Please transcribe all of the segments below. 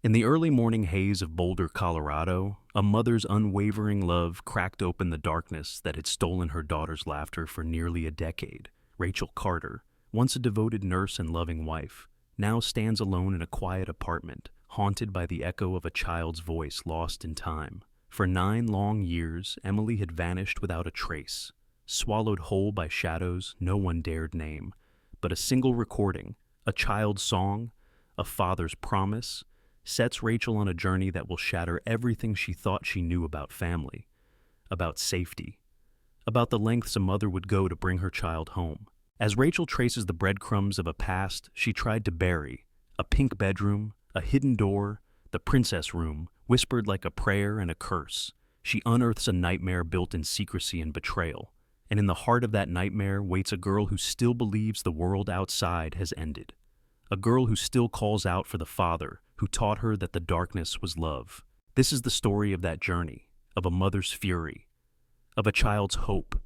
In the early morning haze of Boulder, Colorado, a mother's unwavering love cracked open the darkness that had stolen her daughter's laughter for nearly a decade. Rachel Carter, once a devoted nurse and loving wife, now stands alone in a quiet apartment, haunted by the echo of a child's voice lost in time. For 9 long years, Emily had vanished without a trace, swallowed whole by shadows no one dared name. But a single recording, a child's song, a father's promise, sets Rachel on a journey that will shatter everything she thought she knew about family, about safety, about the lengths a mother would go to bring her child home. As Rachel traces the breadcrumbs of a past she tried to bury, a pink bedroom, a hidden door, the princess room, whispered like a prayer and a curse, she unearths a nightmare built in secrecy and betrayal. And in the heart of that nightmare waits a girl who still believes the world outside has ended. A girl who still calls out for the father who taught her that the darkness was love. This is the story of that journey, of a mother's fury, of a child's hope,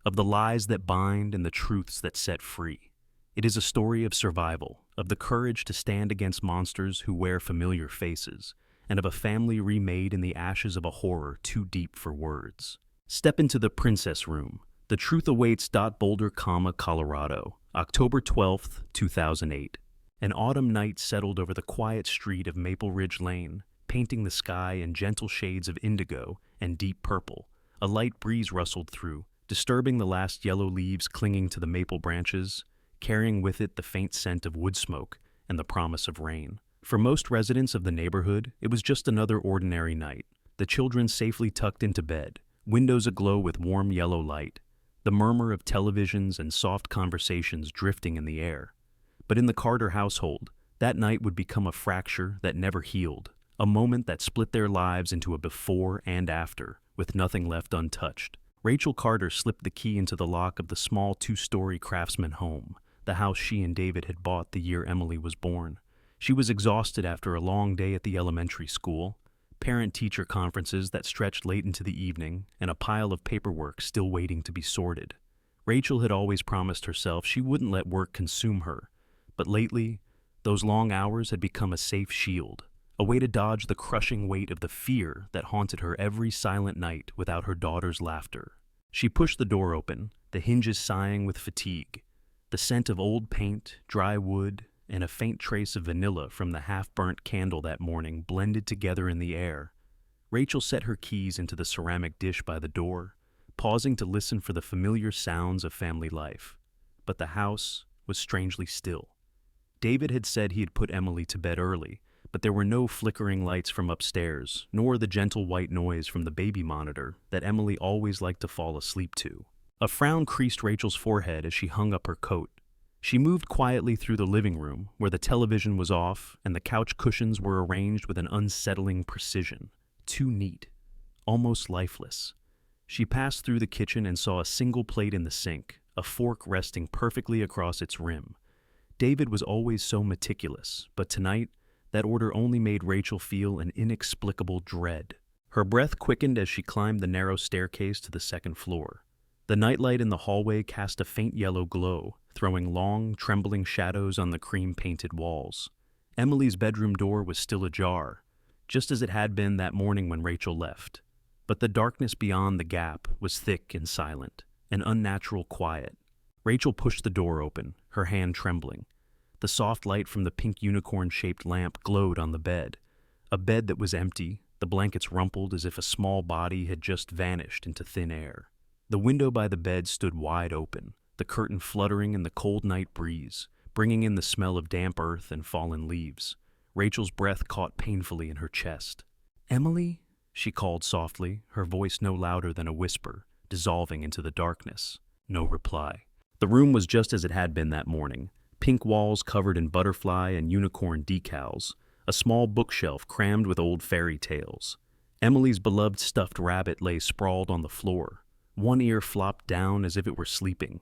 of the lies that bind and the truths that set free. It is a story of survival, of the courage to stand against monsters who wear familiar faces, and of a family remade in the ashes of a horror too deep for words. Step into the princess room. The truth awaits. Boulder, Colorado, October 12th, 2008. An autumn night settled over the quiet street of Maple Ridge Lane, painting the sky in gentle shades of indigo and deep purple. A light breeze rustled through, disturbing the last yellow leaves clinging to the maple branches, carrying with it the faint scent of wood smoke and the promise of rain. For most residents of the neighborhood, it was just another ordinary night. The children safely tucked into bed, windows aglow with warm yellow light, the murmur of televisions and soft conversations drifting in the air. But in the Carter household, that night would become a fracture that never healed, a moment that split their lives into a before and after, with nothing left untouched. Rachel Carter slipped the key into the lock of the small 2-story craftsman home, the house she and David had bought the year Emily was born. She was exhausted after a long day at the elementary school, parent-teacher conferences that stretched late into the evening, and a pile of paperwork still waiting to be sorted. Rachel had always promised herself she wouldn't let work consume her, but lately, those long hours had become a safe shield, a way to dodge the crushing weight of the fear that haunted her every silent night without her daughter's laughter. She pushed the door open, the hinges sighing with fatigue. The scent of old paint, dry wood, and a faint trace of vanilla from the half-burnt candle that morning blended together in the air. Rachel set her keys into the ceramic dish by the door, pausing to listen for the familiar sounds of family life. But the house was strangely still. David had said he had put Emily to bed early, but there were no flickering lights from upstairs, nor the gentle white noise from the baby monitor that Emily always liked to fall asleep to. A frown creased Rachel's forehead as she hung up her coat. She moved quietly through the living room, where the television was off and the couch cushions were arranged with an unsettling precision. Too neat, almost lifeless. She passed through the kitchen and saw a single plate in the sink, a fork resting perfectly across its rim. David was always so meticulous, but tonight, that order only made Rachel feel an inexplicable dread. Her breath quickened as she climbed the narrow staircase to the second floor. The nightlight in the hallway cast a faint yellow glow, throwing long, trembling shadows on the cream-painted walls. Emily's bedroom door was still ajar, just as it had been that morning when Rachel left. But the darkness beyond the gap was thick and silent, an unnatural quiet. Rachel pushed the door open, her hand trembling. The soft light from the pink unicorn-shaped lamp glowed on the bed, a bed that was empty, the blankets rumpled as if a small body had just vanished into thin air. The window by the bed stood wide open, the curtain fluttering in the cold night breeze, bringing in the smell of damp earth and fallen leaves. Rachel's breath caught painfully in her chest. "Emily?" she called softly, her voice no louder than a whisper, dissolving into the darkness. No reply. The room was just as it had been that morning, pink walls covered in butterfly and unicorn decals, a small bookshelf crammed with old fairy tales. Emily's beloved stuffed rabbit lay sprawled on the floor, one ear flopped down as if it were sleeping.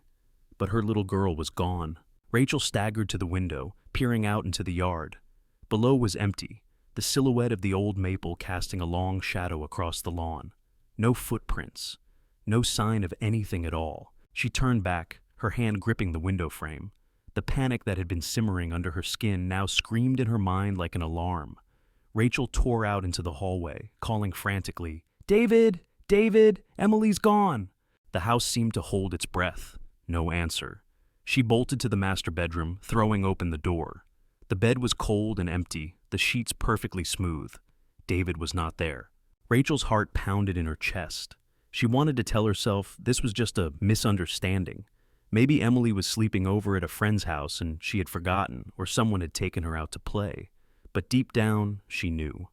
But her little girl was gone. Rachel staggered to the window, peering out into the yard. Below was empty, the silhouette of the old maple casting a long shadow across the lawn. No footprints, no sign of anything at all. She turned back, her hand gripping the window frame. The panic that had been simmering under her skin now screamed in her mind like an alarm. Rachel tore out into the hallway, calling frantically, "David! David! Emily's gone!" The house seemed to hold its breath. No answer. She bolted to the master bedroom, throwing open the door. The bed was cold and empty, the sheets perfectly smooth. David was not there. Rachel's heart pounded in her chest. She wanted to tell herself this was just a misunderstanding. Maybe Emily was sleeping over at a friend's house and she had forgotten, or someone had taken her out to play. But deep down, she knew.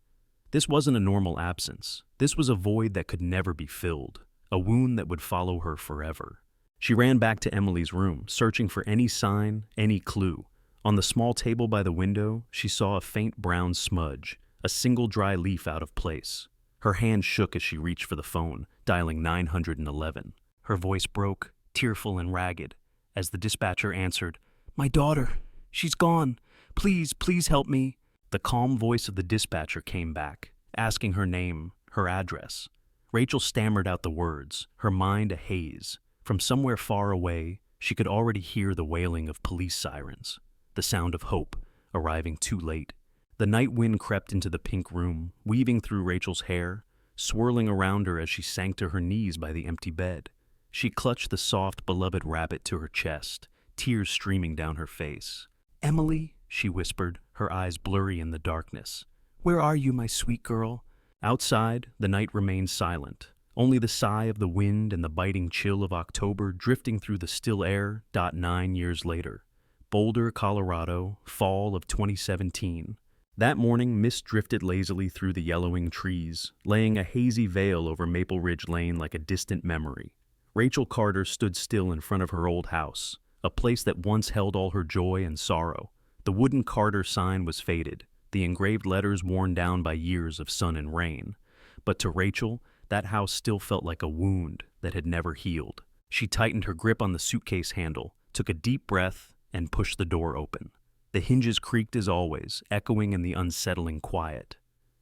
This wasn't a normal absence. This was a void that could never be filled, a wound that would follow her forever. She ran back to Emily's room, searching for any sign, any clue. On the small table by the window, she saw a faint brown smudge, a single dry leaf out of place. Her hand shook as she reached for the phone, dialing 911. Her voice broke, tearful and ragged, as the dispatcher answered, "My daughter, she's gone. Please, please help me." The calm voice of the dispatcher came back, asking her name, her address. Rachel stammered out the words, her mind a haze. From somewhere far away, she could already hear the wailing of police sirens, the sound of hope, arriving too late. The night wind crept into the pink room, weaving through Rachel's hair, swirling around her as she sank to her knees by the empty bed. She clutched the soft, beloved rabbit to her chest, tears streaming down her face. "Emily," she whispered, her eyes blurry in the darkness. "Where are you, my sweet girl?" Outside, the night remained silent. Only the sigh of the wind and the biting chill of October drifting through the still air. 9 years later. Boulder, Colorado, fall of 2017. That morning, mist drifted lazily through the yellowing trees, laying a hazy veil over Maple Ridge Lane like a distant memory. Rachel Carter stood still in front of her old house, a place that once held all her joy and sorrow. The wooden Carter sign was faded, the engraved letters worn down by years of sun and rain. But to Rachel, that house still felt like a wound that had never healed. She tightened her grip on the suitcase handle, took a deep breath, and pushed the door open. The hinges creaked as always, echoing in the unsettling quiet.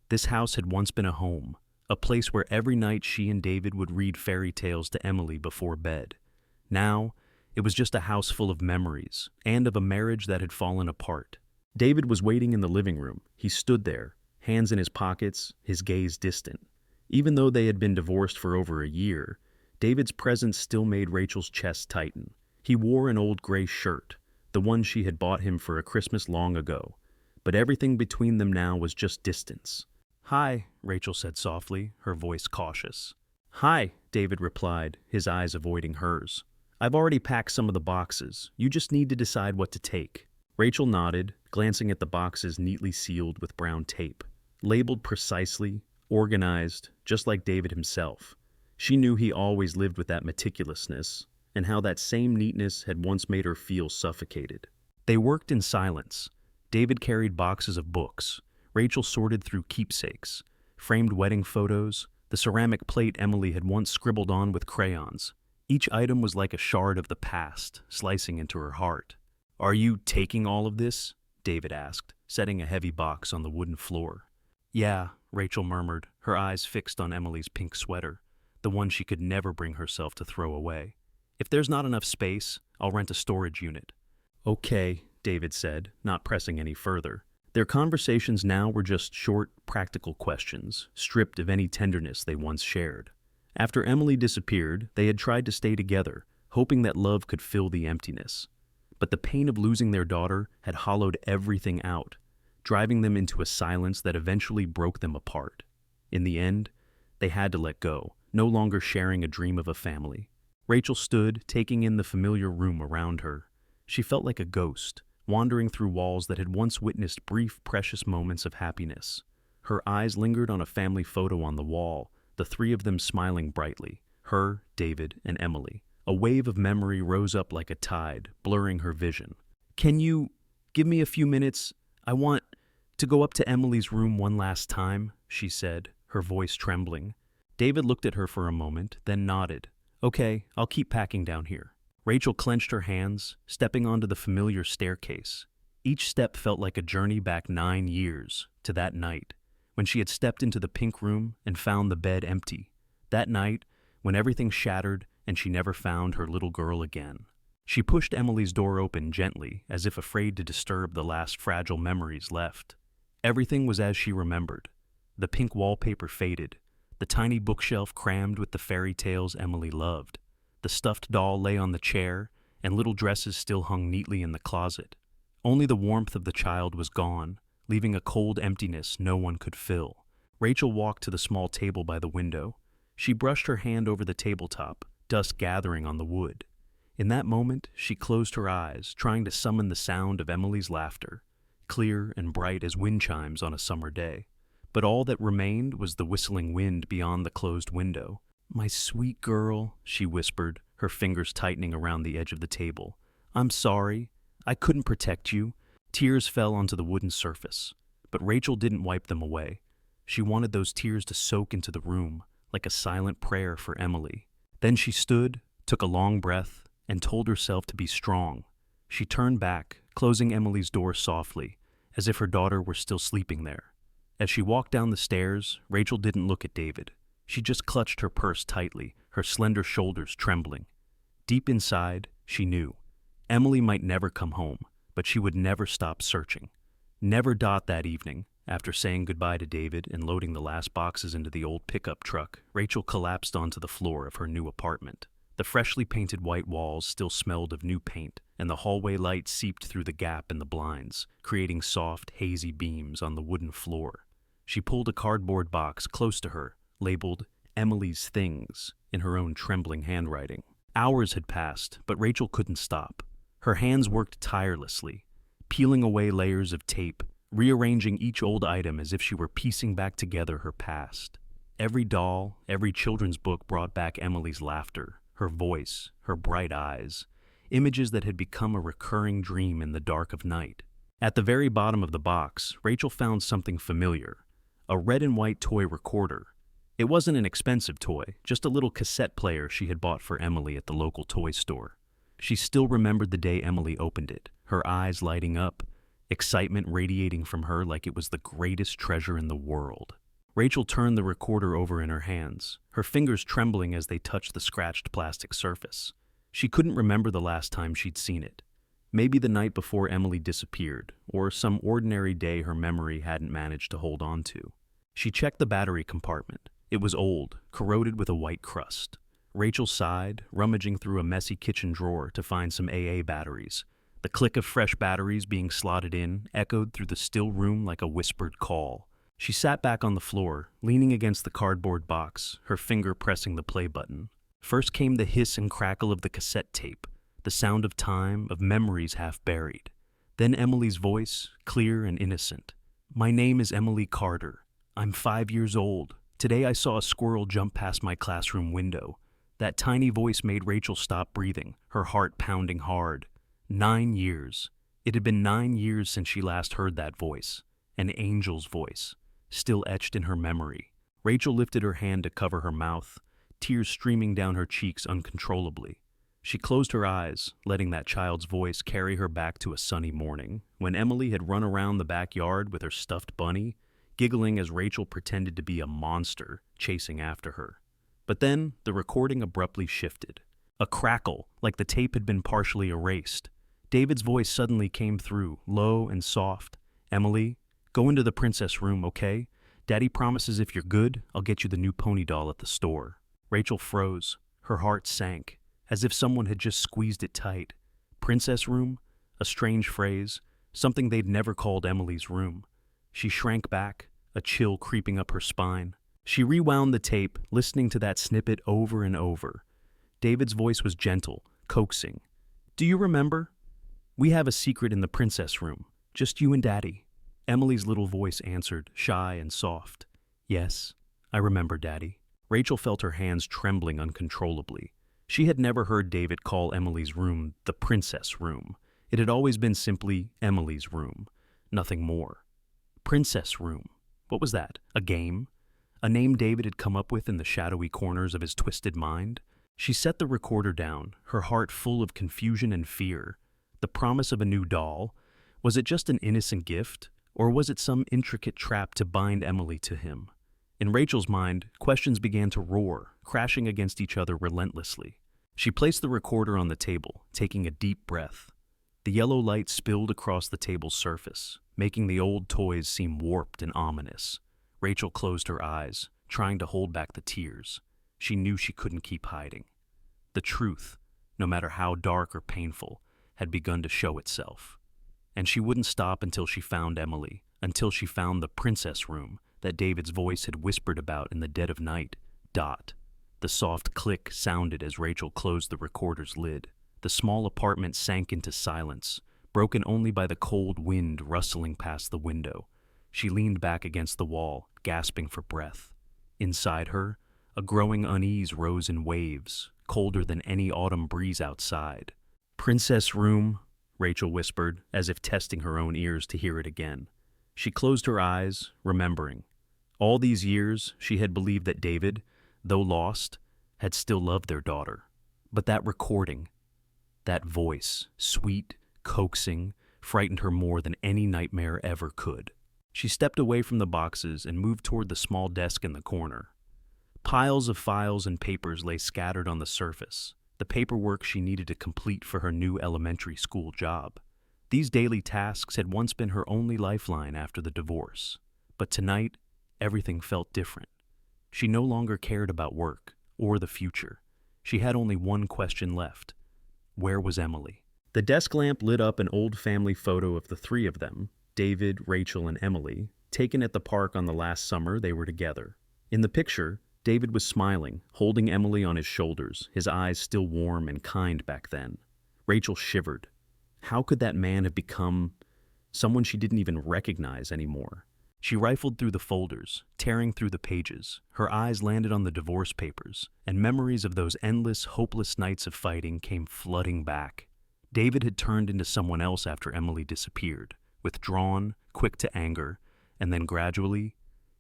This house had once been a home, a place where every night she and David would read fairy tales to Emily before bed. Now, it was just a house full of memories, and of a marriage that had fallen apart. David was waiting in the living room. He stood there, hands in his pockets, his gaze distant. Even though they had been divorced for over a year, David's presence still made Rachel's chest tighten. He wore an old gray shirt, the one she had bought him for a Christmas long ago. But everything between them now was just distance. "Hi," Rachel said softly, her voice cautious. "Hi," David replied, his eyes avoiding hers. "I've already packed some of the boxes. You just need to decide what to take." Rachel nodded, glancing at the boxes neatly sealed with brown tape, labeled precisely, organized, just like David himself. She knew he always lived with that meticulousness, and how that same neatness had once made her feel suffocated. They worked in silence. David carried boxes of books. Rachel sorted through keepsakes, framed wedding photos, the ceramic plate Emily had once scribbled on with crayons. Each item was like a shard of the past, slicing into her heart. "Are you taking all of this?" David asked, setting a heavy box on the wooden floor. "Yeah," Rachel murmured, her eyes fixed on Emily's pink sweater, the one she could never bring herself to throw away. "If there's not enough space, I'll rent a storage unit." "Okay," David said, not pressing any further. Their conversations now were just short, practical questions, stripped of any tenderness they once shared. After Emily disappeared, they had tried to stay together, hoping that love could fill the emptiness. But the pain of losing their daughter had hollowed everything out, driving them into a silence that eventually broke them apart. In the end, they had to let go, no longer sharing a dream of a family. Rachel stood, taking in the familiar room around her. She felt like a ghost, wandering through walls that had once witnessed brief, precious moments of happiness. Her eyes lingered on a family photo on the wall, the three of them smiling brightly, her, David, and Emily. A wave of memory rose up like a tide, blurring her vision. "Can you give me a few minutes? I want to go up to Emily's room one last time," she said, her voice trembling. David looked at her for a moment, then nodded. "Okay, I'll keep packing down here." Rachel clenched her hands, stepping onto the familiar staircase. Each step felt like a journey back 9 years, to that night, when she had stepped into the pink room and found the bed empty. That night, when everything shattered and she never found her little girl again. She pushed Emily's door open gently, as if afraid to disturb the last fragile memories left. Everything was as she remembered. The pink wallpaper faded, the tiny bookshelf crammed with the fairy tales Emily loved. The stuffed doll lay on the chair, and little dresses still hung neatly in the closet. Only the warmth of the child was gone, leaving a cold emptiness no one could fill. Rachel walked to the small table by the window. She brushed her hand over the tabletop, dust gathering on the wood. In that moment, she closed her eyes, trying to summon the sound of Emily's laughter, clear and bright as wind chimes on a summer day. But all that remained was the whistling wind beyond the closed window. "My sweet girl," she whispered, her fingers tightening around the edge of the table. "I'm sorry. I couldn't protect you." Tears fell onto the wooden surface, but Rachel didn't wipe them away. She wanted those tears to soak into the room, like a silent prayer for Emily. Then she stood, took a long breath, and told herself to be strong. She turned back, closing Emily's door softly, as if her daughter were still sleeping there. As she walked down the stairs, Rachel didn't look at David. She just clutched her purse tightly, her slender shoulders trembling. Deep inside, she knew. Emily might never come home, but she would never stop searching. Never. That evening, after saying goodbye to David and loading the last boxes into the old pickup truck, Rachel collapsed onto the floor of her new apartment. The freshly painted white walls still smelled of new paint, and the hallway light seeped through the gap in the blinds, creating soft, hazy beams on the wooden floor. She pulled a cardboard box close to her, labeled Emily's Things, in her own trembling handwriting. Hours had passed, but Rachel couldn't stop. Her hands worked tirelessly, peeling away layers of tape, rearranging each old item as if she were piecing back together her past. Every doll, every children's book brought back Emily's laughter, her voice, her bright eyes, images that had become a recurring dream in the dark of night. At the very bottom of the box, Rachel found something familiar. A red and white toy recorder. It wasn't an expensive toy, just a little cassette player she had bought for Emily at the local toy store. She still remembered the day Emily opened it, her eyes lighting up, excitement radiating from her like it was the greatest treasure in the world. Rachel turned the recorder over in her hands, her fingers trembling as they touched the scratched plastic surface. She couldn't remember the last time she'd seen it. Maybe the night before Emily disappeared, or some ordinary day her memory hadn't managed to hold on to. She checked the battery compartment. It was old, corroded with a white crust. Rachel sighed, rummaging through a messy kitchen drawer to find some AA batteries. The click of fresh batteries being slotted in echoed through the still room like a whispered call. She sat back on the floor, leaning against the cardboard box, her finger pressing the play button. First came the hiss and crackle of the cassette tape, the sound of time, of memories half buried. Then Emily's voice, clear and innocent. "My name is Emily Carter. I'm 5 years old. Today I saw a squirrel jump past my classroom window." That tiny voice made Rachel stop breathing, her heart pounding hard. 9 years. It had been 9 years since she last heard that voice. An angel's voice, still etched in her memory. Rachel lifted her hand to cover her mouth, tears streaming down her cheeks uncontrollably. She closed her eyes, letting that child's voice carry her back to a sunny morning, when Emily had run around the backyard with her stuffed bunny, giggling as Rachel pretended to be a monster chasing after her. But then the recording abruptly shifted. A crackle, like the tape had been partially erased. David's voice suddenly came through, low and soft. "Emily, go into the princess room, okay? Daddy promises if you're good, I'll get you the new pony doll at the store." Rachel froze. Her heart sank, as if someone had just squeezed it tight. Princess room? A strange phrase, something they'd never called Emily's room. She shrank back, a chill creeping up her spine. She rewound the tape, listening to that snippet over and over. David's voice was gentle, coaxing. "Do you remember? We have a secret in the princess room, just you and Daddy." Emily's little voice answered, shy and soft. "Yes, I remember, Daddy." Rachel felt her hands trembling uncontrollably. She had never heard David call Emily's room the princess room. It had always been simply Emily's room, nothing more. Princess room. What was that? A game? A name David had come up with in the shadowy corners of his twisted mind? She set the recorder down, her heart full of confusion and fear. The promise of a new doll? Was it just an innocent gift? Or was it some intricate trap to bind Emily to him? In Rachel's mind, questions began to roar, crashing against each other relentlessly. She placed the recorder on the table, taking a deep breath. The yellow light spilled across the table's surface, making the old toys seem warped and ominous. Rachel closed her eyes, trying to hold back the tears. She knew she couldn't keep hiding. The truth, no matter how dark or painful, had begun to show itself. And she wouldn't stop until she found Emily, until she found the princess room that David's voice had whispered about in the dead of night. Dot. The soft click sounded as Rachel closed the recorder's lid. The small apartment sank into silence, broken only by the cold wind rustling past the window. She leaned back against the wall, gasping for breath. Inside her, a growing unease rose in waves, colder than any autumn breeze outside. "Princess room," Rachel whispered, as if testing her own ears to hear it again. She closed her eyes, remembering. All these years, she had believed that David, though lost, had still loved their daughter. But that recording, that voice, sweet, coaxing, frightened her more than any nightmare ever could. She stepped away from the boxes and moved toward the small desk in the corner. Piles of files and papers lay scattered on the surface, the paperwork she needed to complete for her new elementary school job. These daily tasks had once been her only lifeline after the divorce, but tonight, everything felt different. She no longer cared about work or the future. She had only one question left. Where was Emily? The desk lamp lit up an old family photo of the three of them, David, Rachel, and Emily, taken at the park on the last summer they were together. In the picture, David was smiling, holding Emily on his shoulders, his eyes still warm and kind back then. Rachel shivered. How could that man have become someone she didn't even recognize anymore? She rifled through the folders, tearing through the pages. Her eyes landed on the divorce papers, and memories of those endless, hopeless nights of fighting came flooding back. David had turned into someone else after Emily disappeared, withdrawn, quick to anger, and then gradually,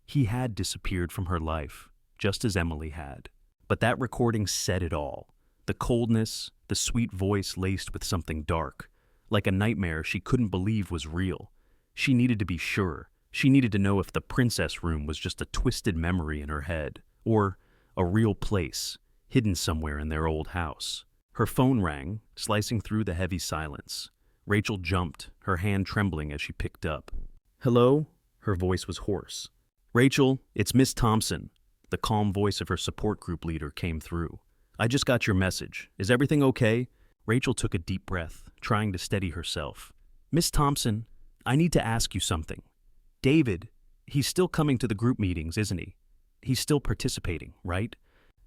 he had disappeared from her life, just as Emily had. But that recording said it all. The coldness, the sweet voice laced with something dark, like a nightmare she couldn't believe was real. She needed to be sure. She needed to know if the princess room was just a twisted memory in her head, or a real place, hidden somewhere in their old house. Her phone rang, slicing through the heavy silence. Rachel jumped, her hand trembling as she picked up. "Hello?" Her voice was hoarse. "Rachel, it's Miss Thompson." The calm voice of her support group leader came through. "I just got your message. Is everything okay?" Rachel took a deep breath, trying to steady herself. "Miss Thompson, I need to ask you something. David, he's still coming to the group meetings, isn't he? He's still participating, right?"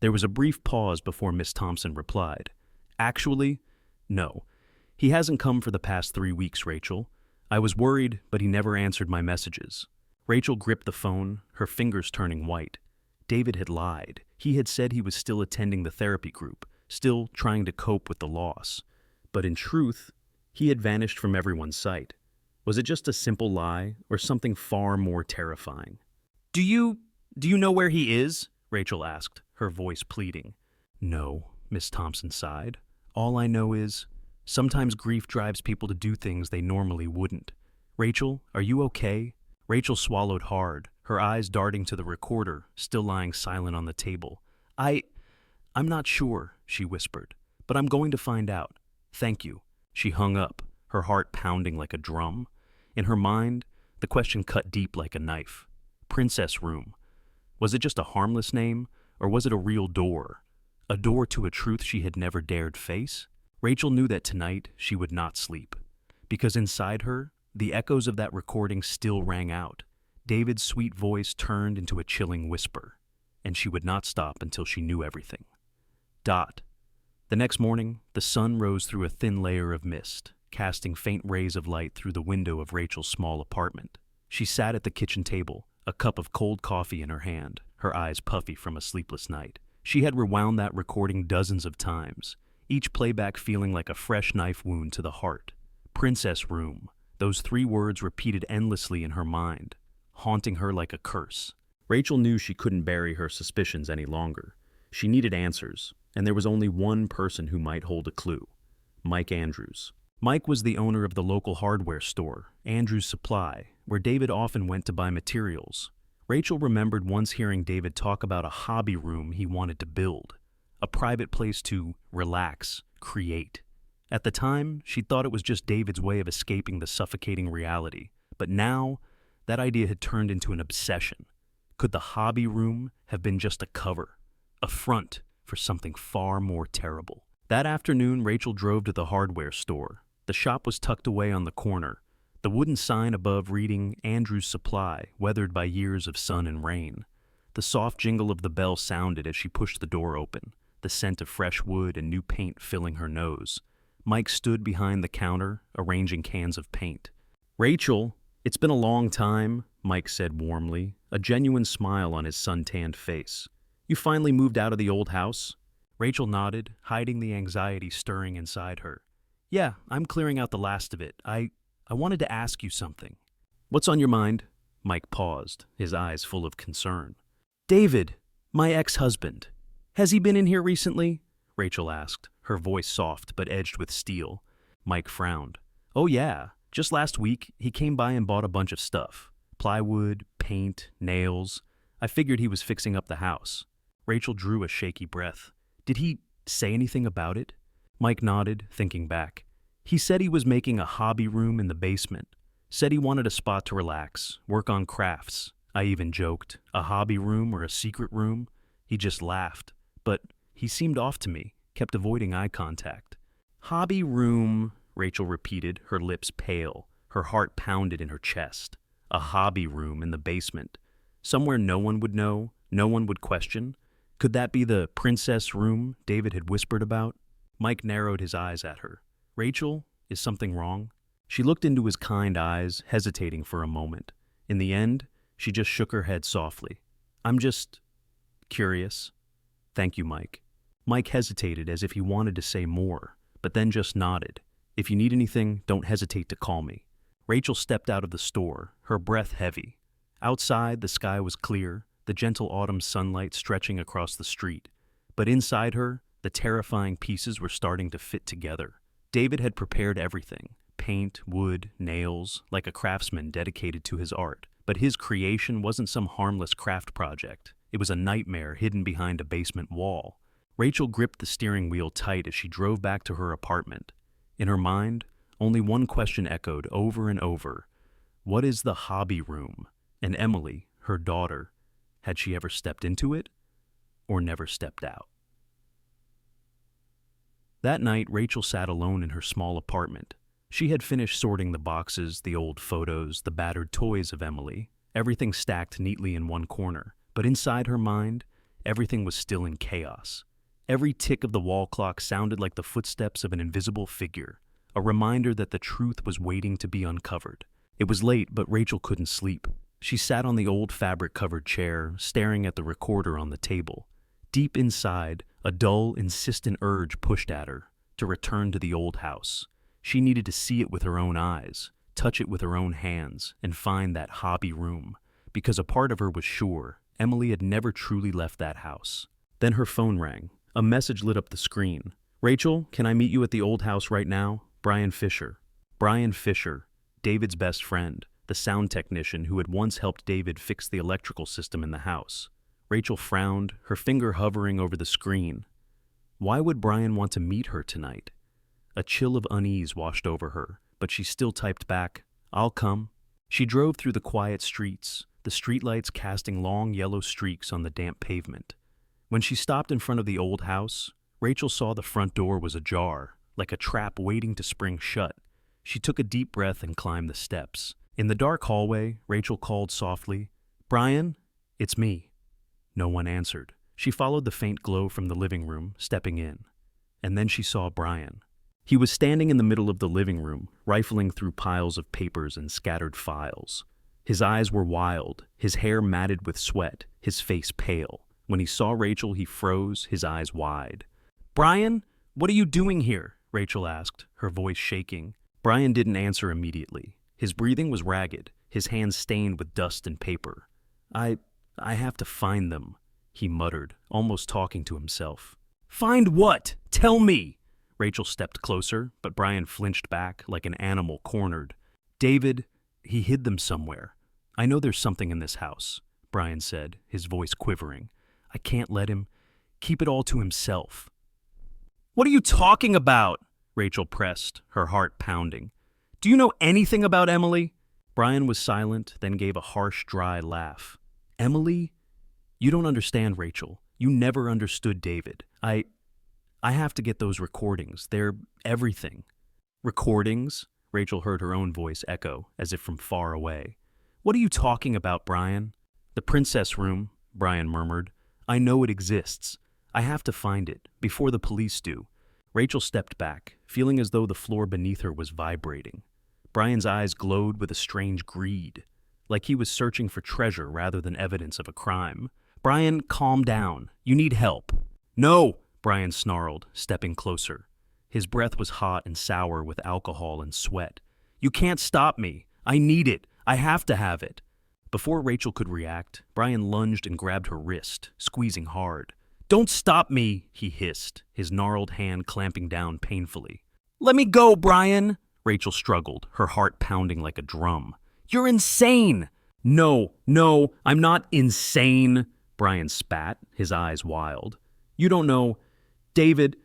There was a brief pause before Miss Thompson replied. "Actually, no. He hasn't come for the past 3 weeks, Rachel. I was worried, but he never answered my messages." Rachel gripped the phone, her fingers turning white. David had lied. He had said he was still attending the therapy group, still trying to cope with the loss. But in truth, he had vanished from everyone's sight. Was it just a simple lie, or something far more terrifying? Do you know where he is?" Rachel asked, her voice pleading. "No," Miss Thompson sighed. "All I know is, sometimes grief drives people to do things they normally wouldn't. Rachel, are you okay?" Rachel swallowed hard, her eyes darting to the recorder, still lying silent on the table. I'm not sure," she whispered, "but I'm going to find out. Thank you." She hung up, her heart pounding like a drum. In her mind, the question cut deep like a knife. Princess room. Was it just a harmless name, or was it a real door? A door to a truth she had never dared face? Rachel knew that tonight she would not sleep, because inside her, the echoes of that recording still rang out. David's sweet voice turned into a chilling whisper, and she would not stop until she knew everything. Dot. The next morning, the sun rose through a thin layer of mist, casting faint rays of light through the window of Rachel's small apartment. She sat at the kitchen table, a cup of cold coffee in her hand, her eyes puffy from a sleepless night. She had rewound that recording dozens of times, each playback feeling like a fresh knife wound to the heart. Princess room, those 3 words repeated endlessly in her mind, haunting her like a curse. Rachel knew she couldn't bury her suspicions any longer. She needed answers, and there was only one person who might hold a clue: Mike Andrews. Mike was the owner of the local hardware store, Andrews Supply, where David often went to buy materials. Rachel remembered once hearing David talk about a hobby room he wanted to build, a private place to relax, create. At the time, she thought it was just David's way of escaping the suffocating reality, But now, that idea had turned into an obsession. Could the hobby room have been just a cover, a front for something far more terrible? That afternoon, Rachel drove to the hardware store. The shop was tucked away on the corner, the wooden sign above reading Andrew's Supply, weathered by years of sun and rain. The soft jingle of the bell sounded as she pushed the door open, the scent of fresh wood and new paint filling her nose. Mike stood behind the counter, arranging cans of paint. "Rachel, it's been a long time," Mike said warmly, a genuine smile on his sun-tanned face. "You finally moved out of the old house?" Rachel nodded, hiding the anxiety stirring inside her. "Yeah, I'm clearing out the last of it. I wanted to ask you something." "What's on your mind?" Mike paused, his eyes full of concern. "David, my ex-husband. Has he been in here recently?" Rachel asked, her voice soft but edged with steel. Mike frowned. "Oh yeah, just last week he came by and bought a bunch of stuff. Plywood, paint, nails. I figured he was fixing up the house." Rachel drew a shaky breath. "Did he say anything about it?" Mike nodded, thinking back. "He said he was making a hobby room in the basement. Said he wanted a spot to relax, work on crafts. I even joked, a hobby room or a secret room? He just laughed. But he seemed off to me, kept avoiding eye contact." "Hobby room," Rachel repeated, her lips pale. Her heart pounded in her chest. A hobby room in the basement. Somewhere no one would know, no one would question. Could that be the princess room David had whispered about? Mike narrowed his eyes at her. "Rachel, is something wrong?" She looked into his kind eyes, hesitating for a moment. In the end, she just shook her head softly. "I'm just curious." "Thank you, Mike." Mike hesitated as if he wanted to say more, but then just nodded. "If you need anything, don't hesitate to call me." Rachel stepped out of the store, her breath heavy. Outside, the sky was clear, the gentle autumn sunlight stretching across the street. But inside her, the terrifying pieces were starting to fit together. David had prepared everything: paint, wood, nails, like a craftsman dedicated to his art. But his creation wasn't some harmless craft project. It was a nightmare hidden behind a basement wall. Rachel gripped the steering wheel tight as she drove back to her apartment. In her mind, only one question echoed over and over. What is the hobby room? And Emily, her daughter, had she ever stepped into it or never stepped out? That night, Rachel sat alone in her small apartment. She had finished sorting the boxes, the old photos, the battered toys of Emily, everything stacked neatly in one corner. But inside her mind, everything was still in chaos. Every tick of the wall clock sounded like the footsteps of an invisible figure, a reminder that the truth was waiting to be uncovered. It was late, but Rachel couldn't sleep. She sat on the old fabric-covered chair, staring at the recorder on the table. Deep inside, a dull, insistent urge pushed at her to return to the old house. She needed to see it with her own eyes, touch it with her own hands, and find that hobby room. Because a part of her was sure Emily had never truly left that house. Then her phone rang. A message lit up the screen. "Rachel, can I meet you at the old house right now? Brian Fisher." Brian Fisher, David's best friend, the sound technician who had once helped David fix the electrical system in the house. Rachel frowned, her finger hovering over the screen. Why would Brian want to meet her tonight? A chill of unease washed over her, but she still typed back, "I'll come." She drove through the quiet streets, the streetlights casting long yellow streaks on the damp pavement. When she stopped in front of the old house, Rachel saw the front door was ajar, like a trap waiting to spring shut. She took a deep breath and climbed the steps. In the dark hallway, Rachel called softly, "Brian, it's me." No one answered. She followed the faint glow from the living room, stepping in. And then she saw Brian. He was standing in the middle of the living room, rifling through piles of papers and scattered files. His eyes were wild, his hair matted with sweat, his face pale. When he saw Rachel, he froze, his eyes wide. "Brian, what are you doing here?" Rachel asked, her voice shaking. Brian didn't answer immediately. His breathing was ragged, his hands stained with dust and paper. I have to find them," he muttered, almost talking to himself. "Find what? Tell me!" Rachel stepped closer, but Brian flinched back like an animal cornered. "David, he hid them somewhere. I know there's something in this house," Brian said, his voice quivering. "I can't let him keep it all to himself." "What are you talking about?" Rachel pressed, her heart pounding. "Do you know anything about Emily?" Brian was silent, then gave a harsh, dry laugh. Emily? You don't understand, Rachel. You never understood David. I have to get those recordings. They're everything. Recordings? Rachel heard her own voice echo, as if from far away. What are you talking about, Brian? The princess room, Brian murmured. I know it exists. I have to find it, before the police do. Rachel stepped back, feeling as though the floor beneath her was vibrating. Brian's eyes glowed with a strange greed, like he was searching for treasure rather than evidence of a crime. Brian, calm down. You need help. No, Brian snarled, stepping closer. His breath was hot and sour with alcohol and sweat. You can't stop me. I need it. I have to have it. Before Rachel could react, Brian lunged and grabbed her wrist, squeezing hard. Don't stop me, he hissed, his gnarled hand clamping down painfully. Let me go, Brian, Rachel struggled, her heart pounding like a drum. You're insane! No, I'm not insane, Brian spat, his eyes wild. You don't know. David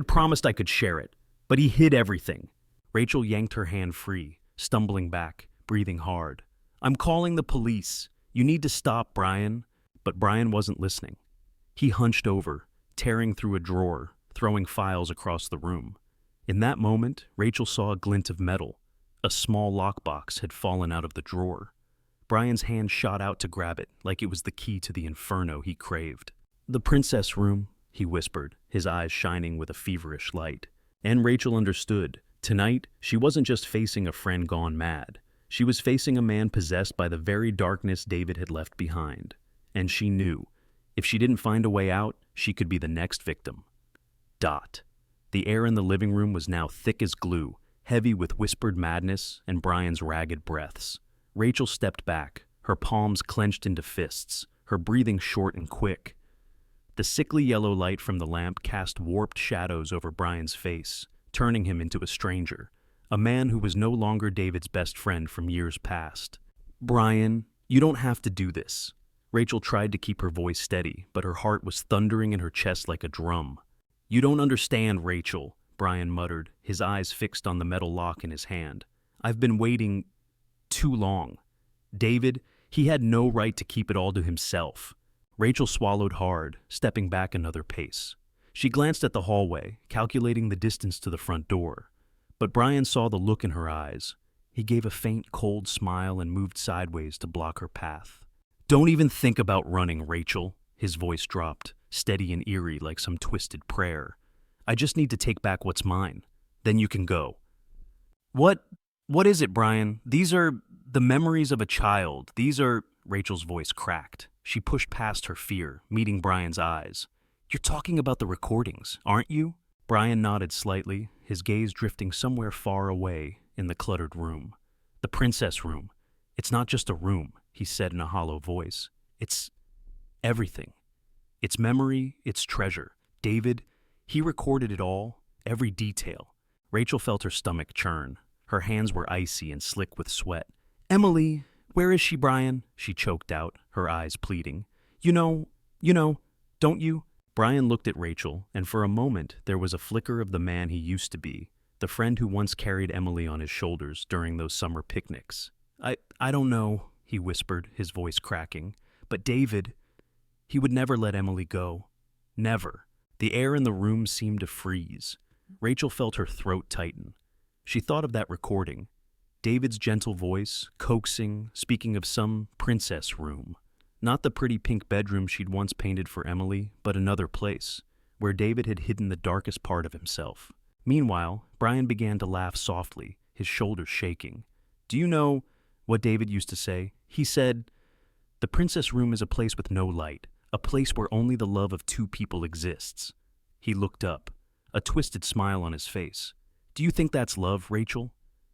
promised I could share it, but he hid everything. Rachel yanked her hand free, stumbling back, breathing hard. I'm calling the police. You need to stop, Brian. But Brian wasn't listening. He hunched over, tearing through a drawer, throwing files across the room. In that moment, Rachel saw a glint of metal. A small lockbox had fallen out of the drawer. Brian's hand shot out to grab it, like it was the key to the inferno he craved. The princess room, he whispered, his eyes shining with a feverish light. And Rachel understood. Tonight, she wasn't just facing a friend gone mad. She was facing a man possessed by the very darkness David had left behind. And she knew, if she didn't find a way out, she could be the next victim. The air in the living room was now thick as glue, heavy with whispered madness and Brian's ragged breaths. Rachel stepped back, her palms clenched into fists, her breathing short and quick. The sickly yellow light from the lamp cast warped shadows over Brian's face, turning him into a stranger, a man who was no longer David's best friend from years past. Brian, you don't have to do this. Rachel tried to keep her voice steady, but her heart was thundering in her chest like a drum. You don't understand, Rachel, Brian muttered, his eyes fixed on the metal lock in his hand. I've been waiting too long. David, he had no right to keep it all to himself. Rachel swallowed hard, stepping back another pace. She glanced at the hallway, calculating the distance to the front door. But Brian saw the look in her eyes. He gave a faint, cold smile and moved sideways to block her path. Don't even think about running, Rachel, his voice dropped, steady and eerie like some twisted prayer. I just need to take back what's mine. Then you can go. What is it, Brian? These are the memories of a child. These are... Rachel's voice cracked. She pushed past her fear, meeting Brian's eyes. You're talking about the recordings, aren't you? Brian nodded slightly, his gaze drifting somewhere far away in the cluttered room. The princess room. It's not just a room, he said in a hollow voice. It's everything. It's memory, it's treasure. David, he recorded it all, every detail. Rachel felt her stomach churn. Her hands were icy and slick with sweat. Emily, where is she, Brian? She choked out, her eyes pleading. You know, don't you? Brian looked at Rachel, and for a moment there was a flicker of the man he used to be, the friend who once carried Emily on his shoulders during those summer picnics. I don't know, he whispered, his voice cracking. But David, he would never let Emily go. Never. The air in the room seemed to freeze. Rachel felt her throat tighten. She thought of that recording. David's gentle voice, coaxing, speaking of some princess room. Not the pretty pink bedroom she'd once painted for Emily, but another place, where David had hidden the darkest part of himself. Meanwhile, Brian began to laugh softly, his shoulders shaking. Do you know what David used to say? He said, the princess room is a place with no light, a place where only the love of two people exists. He looked up, a twisted smile on his face. Do you think that's love, Rachel?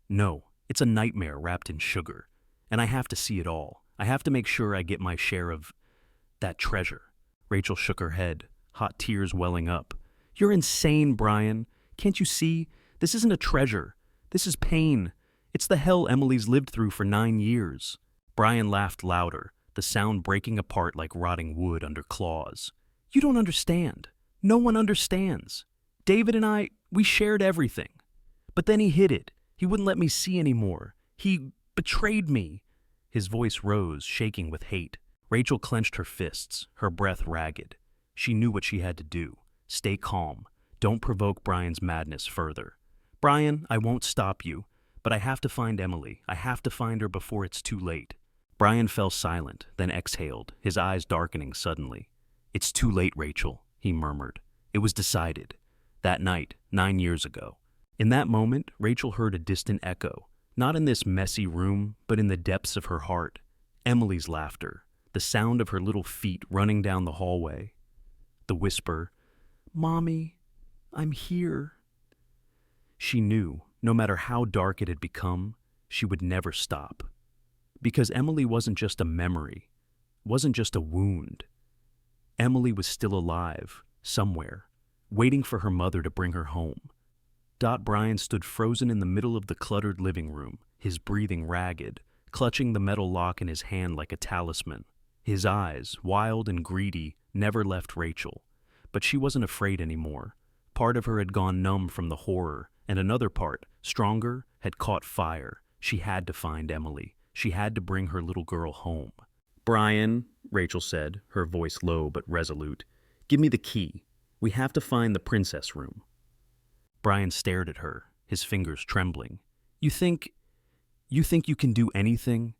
No, it's a nightmare wrapped in sugar. And I have to see it all. I have to make sure I get my share of that treasure. Rachel shook her head, hot tears welling up. You're insane, Brian. Can't you see? This isn't a treasure. This is pain. It's the hell Emily's lived through for 9 years. Brian laughed louder, the sound breaking apart like rotting wood under claws. You don't understand. No one understands. David and I, we shared everything. But then he hid it. He wouldn't let me see anymore. He betrayed me. His voice rose, shaking with hate. Rachel clenched her fists, her breath ragged. She knew what she had to do. Stay calm. Don't provoke Brian's madness further. Brian, I won't stop you, but I have to find Emily. I have to find her before it's too late. Brian fell silent, then exhaled, his eyes darkening suddenly. It's too late, Rachel, he murmured. It was decided. That night, 9 years ago. In that moment, Rachel heard a distant echo, not in this messy room, but in the depths of her heart. Emily's laughter, the sound of her little feet running down the hallway. The whisper, "Mommy, I'm here." She knew, no matter how dark it had become, she would never stop. Because Emily wasn't just a memory, wasn't just a wound. Emily was still alive, somewhere, waiting for her mother to bring her home. Brian stood frozen in the middle of the cluttered living room, his breathing ragged, clutching the metal lock in his hand like a talisman. His eyes, wild and greedy, never left Rachel. But she wasn't afraid anymore. Part of her had gone numb from the horror, and another part, stronger, had caught fire. She had to find Emily. She had to bring her little girl home. "Brian," Rachel said, her voice low but resolute, "give me the key. We have to find the princess room." Brian stared at her, his fingers trembling. You think you can do anything?"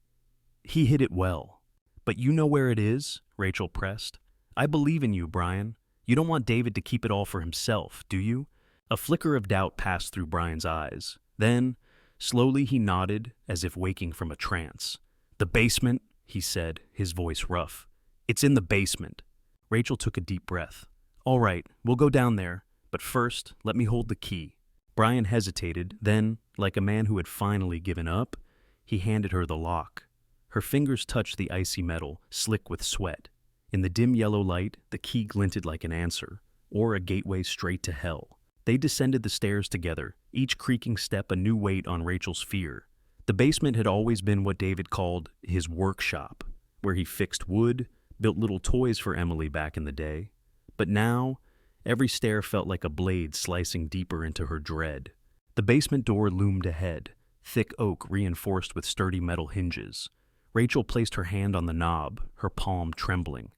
He hid it well. "But you know where it is?" Rachel pressed. "I believe in you, Brian. You don't want David to keep it all for himself, do you?" A flicker of doubt passed through Brian's eyes. Then, slowly he nodded, as if waking from a trance. "The basement," he said, his voice rough. "It's in the basement." Rachel took a deep breath. "All right, we'll go down there, but first, let me hold the key." Brian hesitated, then, like a man who had finally given up, he handed her the lock. Her fingers touched the icy metal, slick with sweat. In the dim yellow light, the key glinted like an answer, or a gateway straight to hell. They descended the stairs together, each creaking step a new weight on Rachel's fear. The basement had always been what David called his workshop, where he fixed wood, built little toys for Emily back in the day. But now, every stair felt like a blade slicing deeper into her dread. The basement door loomed ahead, thick oak reinforced with sturdy metal hinges. Rachel placed her hand on the knob, her palm trembling.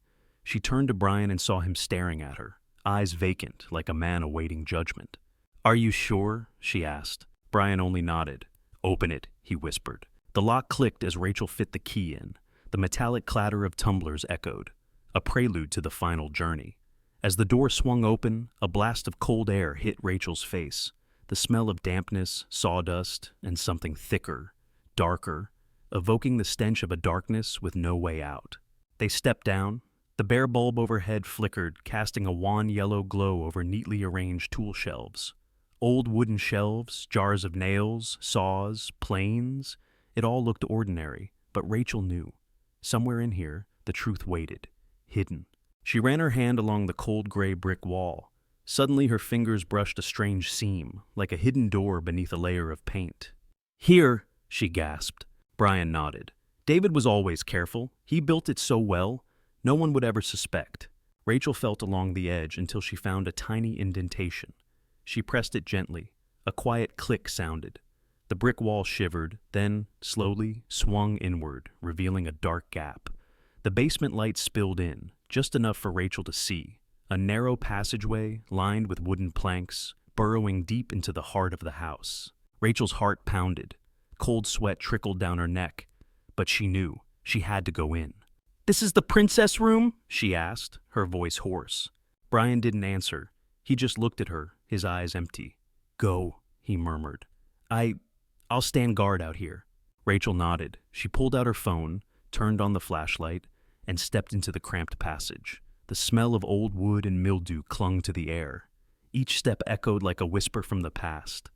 She turned to Brian and saw him staring at her, eyes vacant like a man awaiting judgment. "Are you sure?" she asked. Brian only nodded. "Open it," he whispered. The lock clicked as Rachel fit the key in. The metallic clatter of tumblers echoed, a prelude to the final journey. As the door swung open, a blast of cold air hit Rachel's face. The smell of dampness, sawdust, and something thicker, darker, evoking the stench of a darkness with no way out. They stepped down. The bare bulb overhead flickered, casting a wan yellow glow over neatly arranged tool shelves. Old wooden shelves, jars of nails, saws, planes. It all looked ordinary, but Rachel knew. Somewhere in here, the truth waited, hidden. She ran her hand along the cold gray brick wall. Suddenly her fingers brushed a strange seam, like a hidden door beneath a layer of paint. "Here," she gasped. Brian nodded. David was always careful. He built it so well, no one would ever suspect. Rachel felt along the edge until she found a tiny indentation. She pressed it gently. A quiet click sounded. The brick wall shivered, then, slowly, swung inward, revealing a dark gap. The basement light spilled in, just enough for Rachel to see. A narrow passageway, lined with wooden planks, burrowing deep into the heart of the house. Rachel's heart pounded. Cold sweat trickled down her neck. But she knew. She had to go in. "This is the princess room?" she asked, her voice hoarse. Brian didn't answer. He just looked at her, his eyes empty. "Go," he murmured. I'll stand guard out here." Rachel nodded. She pulled out her phone, turned on the flashlight, and stepped into the cramped passage. The smell of old wood and mildew clung to the air. Each step echoed like a whisper from the past.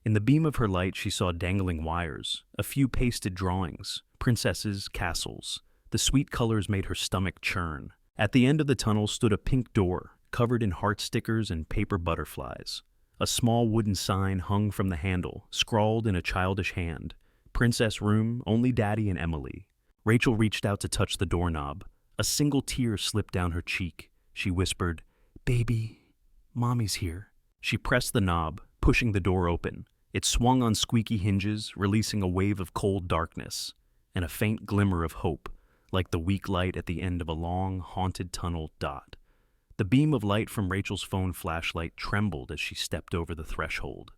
In the beam of her light, she saw dangling wires, a few pasted drawings, princesses, castles. The sweet colors made her stomach churn. At the end of the tunnel stood a pink door, covered in heart stickers and paper butterflies. A small wooden sign hung from the handle, scrawled in a childish hand. "Princess room, only Daddy and Emily." Rachel reached out to touch the doorknob. A single tear slipped down her cheek. She whispered, "Baby, Mommy's here." She pressed the knob, pushing the door open. It swung on squeaky hinges, releasing a wave of cold darkness and a faint glimmer of hope, like the weak light at the end of a long, haunted tunnel. The beam of light from Rachel's phone flashlight trembled as she stepped over the threshold.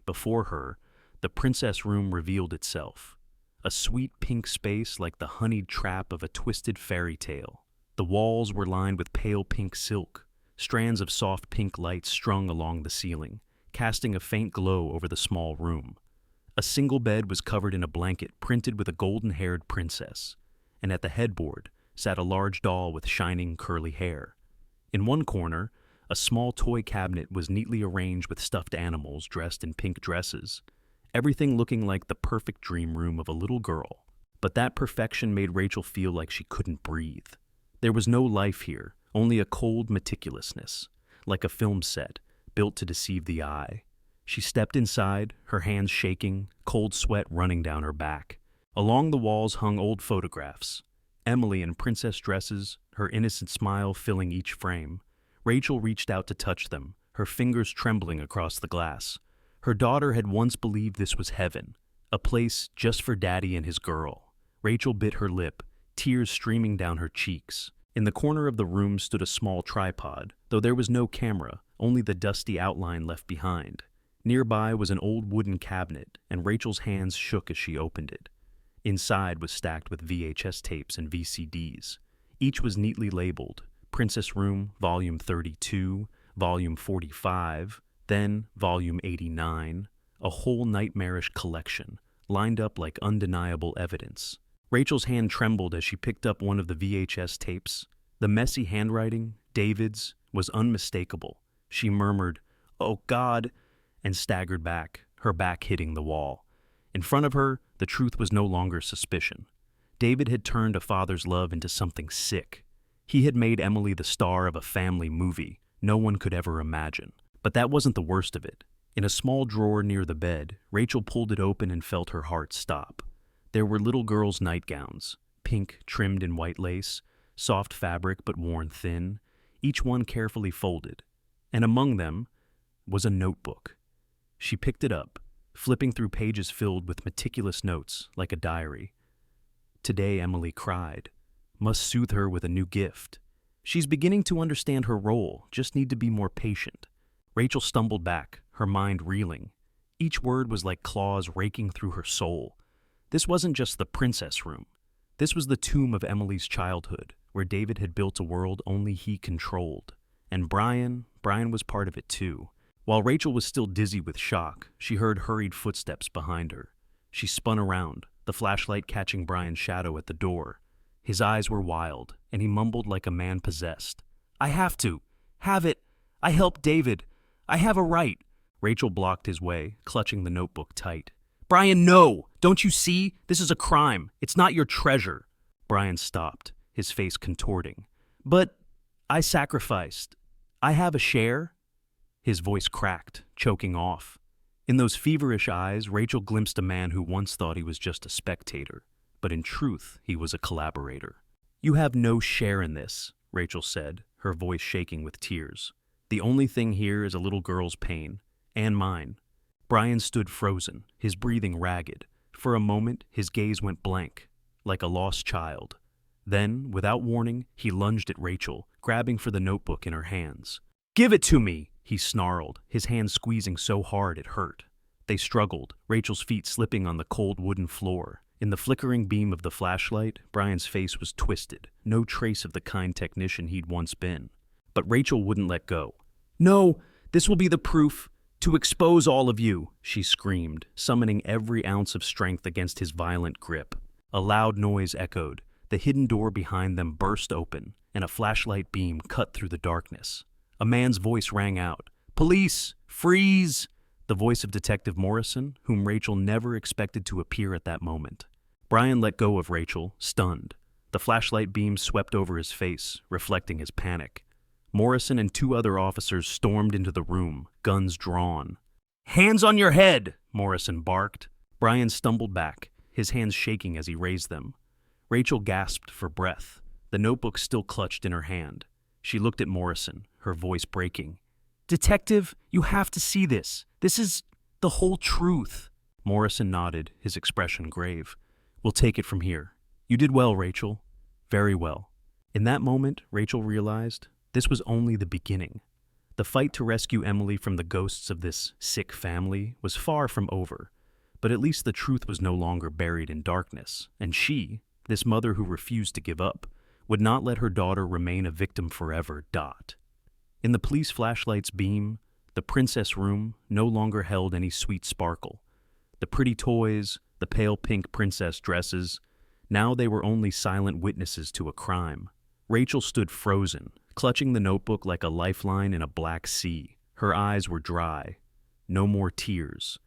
Before her, the princess room revealed itself, a sweet pink space like the honeyed trap of a twisted fairy tale. The walls were lined with pale pink silk, strands of soft pink light strung along the ceiling, casting a faint glow over the small room. A single bed was covered in a blanket printed with a golden-haired princess, and at the headboard sat a large doll with shining curly hair. In one corner, a small toy cabinet was neatly arranged with stuffed animals dressed in pink dresses, everything looking like the perfect dream room of a little girl. But that perfection made Rachel feel like she couldn't breathe. There was no life here, only a cold meticulousness, like a film set, built to deceive the eye. She stepped inside, her hands shaking, cold sweat running down her back. Along the walls hung old photographs. Emily in princess dresses, her innocent smile filling each frame. Rachel reached out to touch them, her fingers trembling across the glass. Her daughter had once believed this was heaven, a place just for Daddy and his girl. Rachel bit her lip, tears streaming down her cheeks. In the corner of the room stood a small tripod, though there was no camera, only the dusty outline left behind. Nearby was an old wooden cabinet, and Rachel's hands shook as she opened it. Inside was stacked with VHS tapes and VCDs. Each was neatly labeled, Princess Room, Volume 32, Volume 45, then Volume 89, a whole nightmarish collection, lined up like undeniable evidence. Rachel's hand trembled as she picked up one of the VHS tapes. The messy handwriting, David's, was unmistakable. She murmured, "Oh God," and staggered back, her back hitting the wall. In front of her, the truth was no longer suspicion. David had turned a father's love into something sick. He had made Emily the star of a family movie no one could ever imagine. But that wasn't the worst of it. In a small drawer near the bed, Rachel pulled it open and felt her heart stop. There were little girls' nightgowns, pink trimmed in white lace, soft fabric but worn thin, each one carefully folded. And among them was a notebook. She picked it up, flipping through pages filled with meticulous notes like a diary. Today Emily cried. Must soothe her with a new gift. She's beginning to understand her role, just need to be more patient. Rachel stumbled back, her mind reeling. Each word was like claws raking through her soul. This wasn't just the princess room. This was the tomb of Emily's childhood, where David had built a world only he controlled. And Brian was part of it too. While Rachel was still dizzy with shock, she heard hurried footsteps behind her. She spun around, the flashlight catching Brian's shadow at the door. His eyes were wild, and he mumbled like a man possessed. "I have to. Have it. I helped David. I have a right." Rachel blocked his way, clutching the notebook tight. "Brian, no! Don't you see? This is a crime. It's not your treasure." Brian stopped, his face contorting. "But I sacrificed. I have a share." His voice cracked, choking off. In those feverish eyes, Rachel glimpsed a man who once thought he was just a spectator, but in truth, he was a collaborator. "You have no share in this," Rachel said, her voice shaking with tears. "The only thing here is a little girl's pain, and mine." Brian stood frozen, his breathing ragged. For a moment, his gaze went blank, like a lost child. Then, without warning, he lunged at Rachel, grabbing for the notebook in her hands. "Give it to me!" he snarled, his hands squeezing so hard it hurt. They struggled, Rachel's feet slipping on the cold wooden floor. In the flickering beam of the flashlight, Brian's face was twisted, no trace of the kind technician he'd once been. But Rachel wouldn't let go. "No, this will be the proof. To expose all of you," she screamed, summoning every ounce of strength against his violent grip. A loud noise echoed. The hidden door behind them burst open, and a flashlight beam cut through the darkness. A man's voice rang out. "Police! Freeze!" The voice of Detective Morrison, whom Rachel never expected to appear at that moment. Brian let go of Rachel, stunned. The flashlight beam swept over his face, reflecting his panic. Morrison and two other officers stormed into the room, guns drawn. "Hands on your head!" Morrison barked. Brian stumbled back, his hands shaking as he raised them. Rachel gasped for breath, the notebook still clutched in her hand. She looked at Morrison, her voice breaking. "Detective, you have to see this. This is The whole truth. Morrison nodded, his expression grave. We'll take it from here. You did well, Rachel. Very well. In that moment, Rachel realized this was only the beginning. The fight to rescue Emily from the ghosts of this sick family was far from over, but at least the truth was no longer buried in darkness, and she, this mother who refused to give up, would not let her daughter remain a victim forever. In the police flashlight's beam, the princess room no longer held any sweet sparkle. The pretty toys, the pale pink princess dresses, now they were only silent witnesses to a crime. Rachel stood frozen, clutching the notebook like a lifeline in a black sea. Her eyes were dry. No more tears.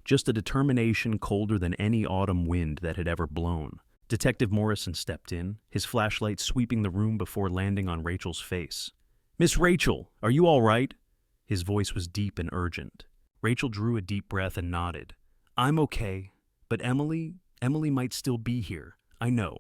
Just a determination colder than any autumn wind that had ever blown. Detective Morrison stepped in, his flashlight sweeping the room before landing on Rachel's face. "Miss Rachel, are you all right?" His voice was deep and urgent. Rachel drew a deep breath and nodded. "I'm okay, but Emily might still be here. I know.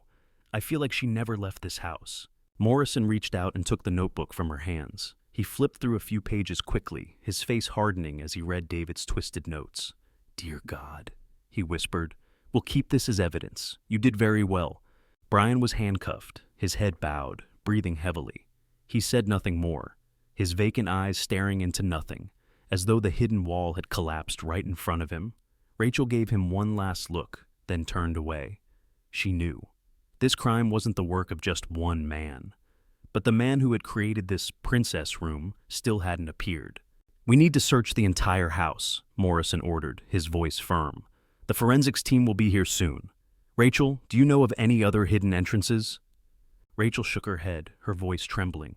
I feel like she never left this house." Morrison reached out and took the notebook from her hands. He flipped through a few pages quickly, his face hardening as he read David's twisted notes. "Dear God," he whispered, "we'll keep this as evidence. You did very well." Brian was handcuffed, his head bowed, breathing heavily. He said nothing more, his vacant eyes staring into nothing, as though the hidden wall had collapsed right in front of him. Rachel gave him one last look, then turned away. She knew. This crime wasn't the work of just one man. But the man who had created this princess room still hadn't appeared. "We need to search the entire house," Morrison ordered, his voice firm. "The forensics team will be here soon. Rachel, do you know of any other hidden entrances?" Rachel shook her head, her voice trembling.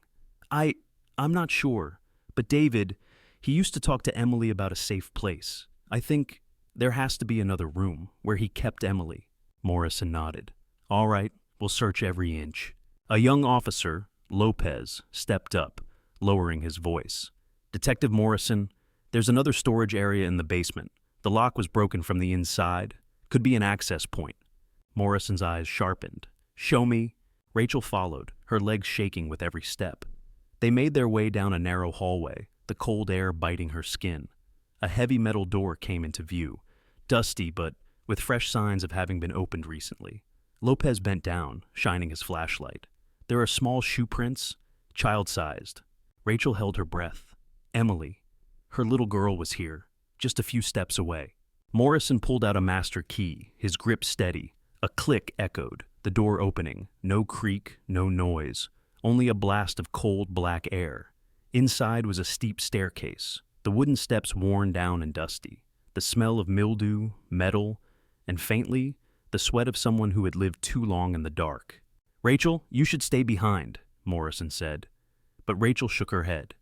I'm not sure, but David, he used to talk to Emily about a safe place. I think there has to be another room where he kept Emily." Morrison nodded. "All right, we'll search every inch." A young officer, Lopez, stepped up, lowering his voice. "Detective Morrison, there's another storage area in the basement. The lock was broken from the inside. Could be an access point." Morrison's eyes sharpened. "Show me." Rachel followed, her legs shaking with every step. They made their way down a narrow hallway, the cold air biting her skin. A heavy metal door came into view, dusty but with fresh signs of having been opened recently. Lopez bent down, shining his flashlight. There are small shoe prints, child-sized. Rachel held her breath. Emily. Her little girl was here, just a few steps away. Morrison pulled out a master key, his grip steady. A click echoed, the door opening. No creak, no noise, only a blast of cold black air. Inside was a steep staircase, the wooden steps worn down and dusty. The smell of mildew, metal, and faintly, the sweat of someone who had lived too long in the dark. "Rachel, you should stay behind," Morrison said. But Rachel shook her head.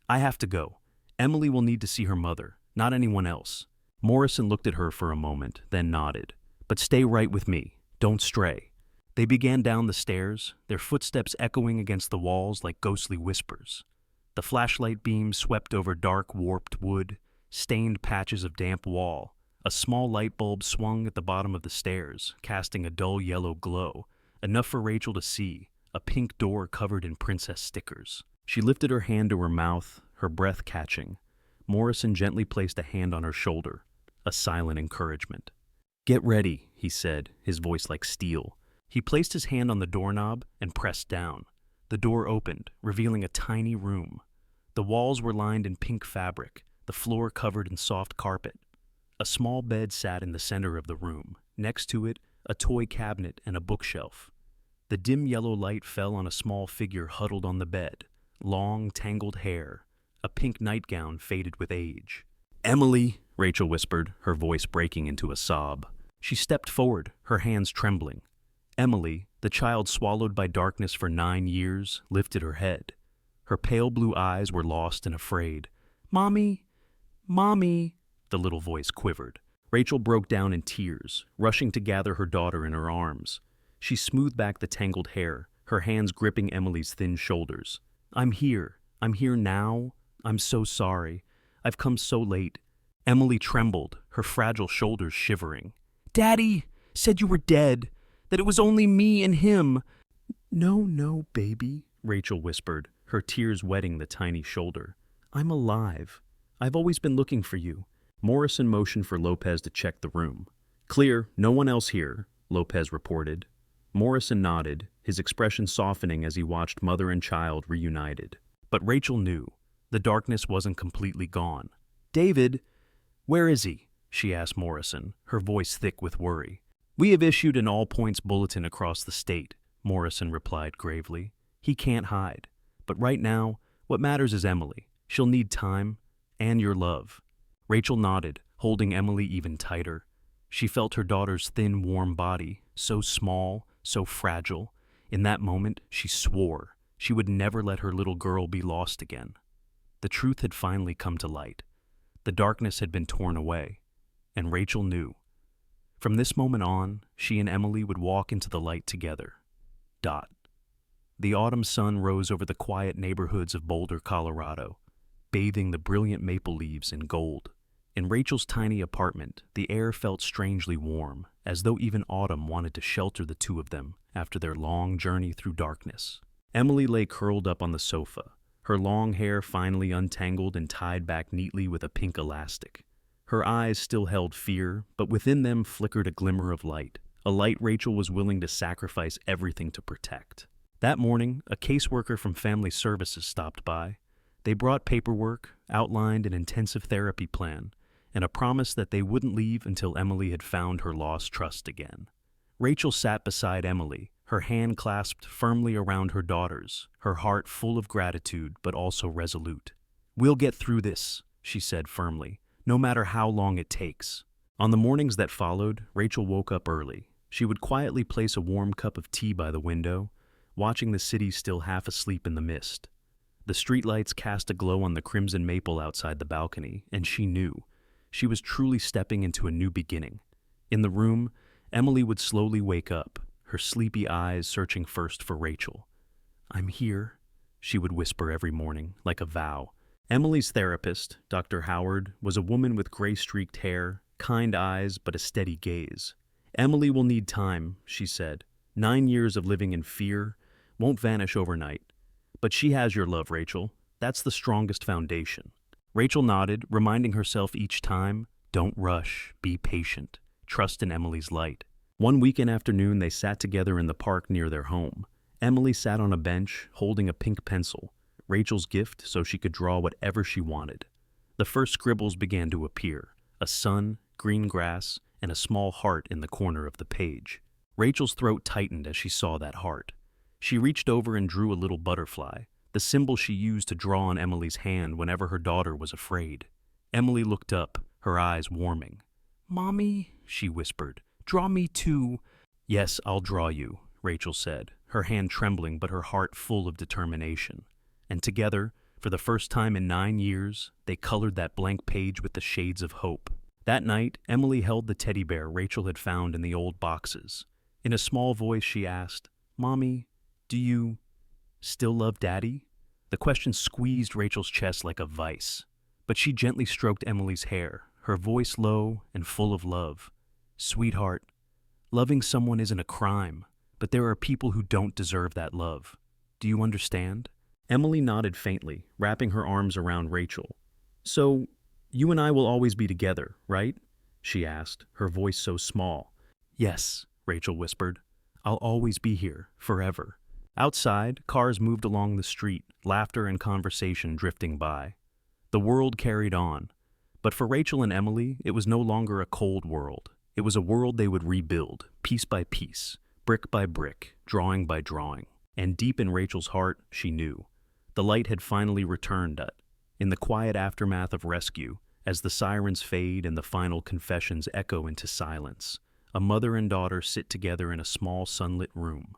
"I have to go. Emily will need to see her mother, not anyone else." Morrison looked at her for a moment, then nodded. "But stay right with me. Don't stray." They began down the stairs, their footsteps echoing against the walls like ghostly whispers. The flashlight beam swept over dark, warped wood, stained patches of damp wall. A small light bulb swung at the bottom of the stairs, casting a dull yellow glow, enough for Rachel to see, a pink door covered in princess stickers. She lifted her hand to her mouth, her breath catching. Morrison gently placed a hand on her shoulder, a silent encouragement. "Get ready," he said, his voice like steel. He placed his hand on the doorknob and pressed down. The door opened, revealing a tiny room. The walls were lined in pink fabric, the floor covered in soft carpet. A small bed sat in the center of the room. Next to it, a toy cabinet and a bookshelf. The dim yellow light fell on a small figure huddled on the bed, long, tangled hair, a pink nightgown faded with age. "Emily," Rachel whispered, her voice breaking into a sob. She stepped forward, her hands trembling. Emily, the child swallowed by darkness for 9 years, lifted her head. Her pale blue eyes were lost and afraid. "Mommy, Mommy," the little voice quivered. Rachel broke down in tears, rushing to gather her daughter in her arms. She smoothed back the tangled hair, her hands gripping Emily's thin shoulders. I'm here now. I'm so sorry. I've come so late." Emily trembled, her fragile shoulders shivering. "Daddy said you were dead, that it was only me and him." No, baby," Rachel whispered, her tears wetting the tiny shoulder. "I'm alive. I've always been looking for you. Morrison motioned for Lopez to check the room. "Clear, no one else here," Lopez reported. Morrison nodded, his expression softening as he watched mother and child reunited. But Rachel knew. The darkness wasn't completely gone. "David, where is he?" she asked Morrison, her voice thick with worry. "We have issued an all-points bulletin across the state," Morrison replied gravely. "He can't hide. But right now, what matters is Emily. She'll need time, and your love." Rachel nodded, holding Emily even tighter. She felt her daughter's thin, warm body, so small, so fragile. In that moment, she swore she would never let her little girl be lost again. The truth had finally come to light. The darkness had been torn away, and Rachel knew. From this moment on, she and Emily would walk into the light together. Dot. The autumn sun rose over the quiet neighborhoods of Boulder, Colorado, bathing the brilliant maple leaves in gold. In Rachel's tiny apartment, the air felt strangely warm, as though even autumn wanted to shelter the two of them after their long journey through darkness. Emily lay curled up on the sofa, her long hair finally untangled and tied back neatly with a pink elastic. Her eyes still held fear, but within them flickered a glimmer of light, a light Rachel was willing to sacrifice everything to protect. That morning, a caseworker from Family Services stopped by. They brought paperwork, outlined an intensive therapy plan, and a promise that they wouldn't leave until Emily had found her lost trust again. Rachel sat beside Emily, her hand clasped firmly around her daughter's, her heart full of gratitude but also resolute. "We'll get through this," she said firmly, "no matter how long it takes." On the mornings that followed, Rachel woke up early. She would quietly place a warm cup of tea by the window, watching the city still half asleep in the mist. The streetlights cast a glow on the crimson maple outside the balcony, and she knew. She was truly stepping into a new beginning. In the room, Emily would slowly wake up, her sleepy eyes searching first for Rachel. "I'm here," she would whisper every morning, like a vow. Emily's therapist, Dr. Howard, was a woman with gray-streaked hair, kind eyes, but a steady gaze. "Emily will need time," she said. 9 years of living in fear won't vanish overnight. But she has your love, Rachel. That's the strongest foundation." Rachel nodded, reminding herself each time, "Don't rush, be patient, trust in Emily's light." One weekend afternoon, they sat together in the park near their home. Emily sat on a bench, holding a pink pencil, Rachel's gift so she could draw whatever she wanted. The first scribbles began to appear, a sun, green grass, and a small heart in the corner of the page. Rachel's throat tightened as she saw that heart. She reached over and drew a little butterfly, the symbol she used to draw on Emily's hand whenever her daughter was afraid. Emily looked up, her eyes warming. "Mommy," she whispered, "draw me too." "Yes, I'll draw you," Rachel said, her hand trembling but her heart full of determination. And together, for the first time in 9 years, they colored that blank page with the shades of hope. That night, Emily held the teddy bear Rachel had found in the old boxes. In a small voice, she asked, "Mommy, do you still love Daddy?" The question squeezed Rachel's chest like a vice, but she gently stroked Emily's hair, her voice low and full of love. "Sweetheart, loving someone isn't a crime, but there are people who don't deserve that love. Do you understand?" Emily nodded faintly, wrapping her arms around Rachel. "So, you and I will always be together, right?" she asked, her voice so small. "Yes," Rachel whispered. "I'll always be here, forever." Outside, cars moved along the street, laughter and conversation drifting by. The world carried on. But for Rachel and Emily, it was no longer a cold world. It was a world they would rebuild, piece by piece, brick by brick, drawing by drawing. And deep in Rachel's heart, she knew. The light had finally returned in the quiet aftermath of rescue, as the sirens fade and the final confessions echo into silence. A mother and daughter sit together in a small sunlit room.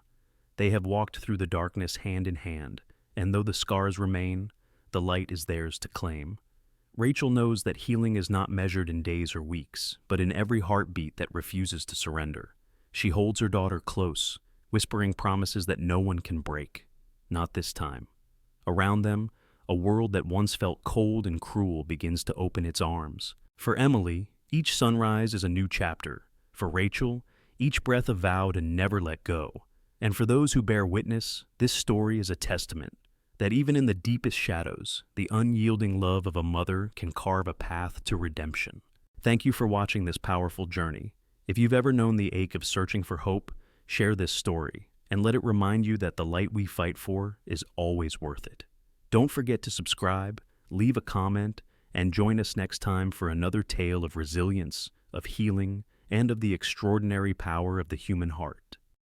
They have walked through the darkness hand in hand, and though the scars remain, the light is theirs to claim. Rachel knows that healing is not measured in days or weeks, but in every heartbeat that refuses to surrender. She holds her daughter close, whispering promises that no one can break. Not this time. Around them, a world that once felt cold and cruel begins to open its arms. For Emily, each sunrise is a new chapter. For Rachel, each breath a vow to never let go. And for those who bear witness, this story is a testament that even in the deepest shadows, the unyielding love of a mother can carve a path to redemption. Thank you for watching this powerful journey. If you've ever known the ache of searching for hope, share this story and let it remind you that the light we fight for is always worth it. Don't forget to subscribe, leave a comment, and join us next time for another tale of resilience, of healing, and of the extraordinary power of the human heart.